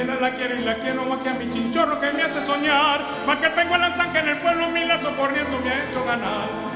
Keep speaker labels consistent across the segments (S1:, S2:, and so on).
S1: minera la quiero más que a mi chinchorro que me hace soñar, más que tengo el lanzanque en el pueblo, mi lazo corriendo me ha hecho ganar.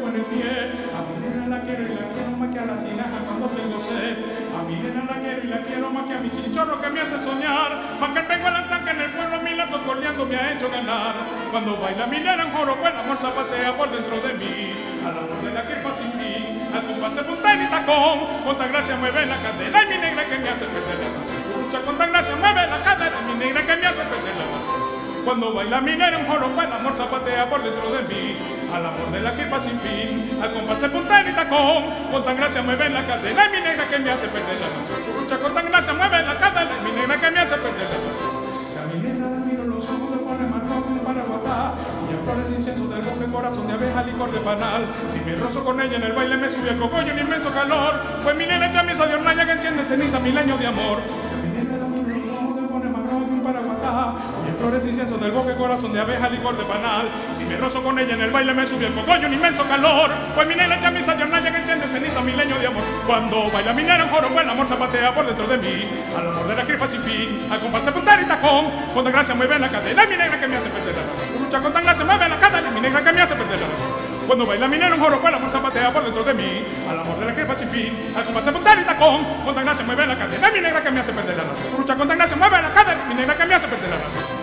S1: En el pie. A mi nena la quiero y la quiero más que a la tinaja cuando tengo sed. A mi nena la quiero y la quiero más que a mi chinchorro que me hace soñar, más que tengo el lanzanque en el pueblo, mi lazo corleando me ha hecho ganar. Cuando baila mi nena en joro, pues el amor zapatea por dentro de mí, al amor de la kirpa sin fin, al compás de punta y tacón, con tan gracia mueve la cadera y mi negra que me hace perder la razón. Lucha con tan gracia mueve la cadera y mi negra que me hace perder la razón. Cuando baila minera en joro, el amor zapatea por dentro de mí, al amor de la kirpa sin fin, al compás de punta y tacón, con tan gracia mueve la cadera y mi negra que me hace perder la razón. Lucha con tan gracia mueve la cadera y mi negra que me hace perder la razón. Si a mi negra la miro los ojos se pone más rojo para guatar, y en flores incienso del bosque, corazón de abeja, licor de panal. Si me rozo con ella en el baile me sube el cogollo un inmenso calor, pues mi negra echa misa de hornalla que enciende ceniza mil años de amor. Si a mi negra la miro los ojos se pone más rojo para guatar, flores incienso del bosque, corazón de abeja, licor de panal. Si me rozo con ella en el baile me sube el cogollo un inmenso calor, pues mi negra echa misa de hornalla que enciende ceniza milenio de amor. Cuando baila mi negra en joro, el amor zapatea por dentro de mí, al amor de la kirpa sin fin, al compás de punta y tacón, con tan gracia mueve la cadena y mi negra que me hace perder la razón. Lucha con tan gracia mueve la cadena y mi negra que me hace perder la razón. Cuando baila mi negra en joro, el amor zapatea por dentro de mí, al amor de la kirpa sin fin, al compás de punta y tacón, con tan gracia mueve la cadena y mi negra que me hace perder la razón. Lucha con tan gracia mueve la cadena y mi negra que me hace perder la razón.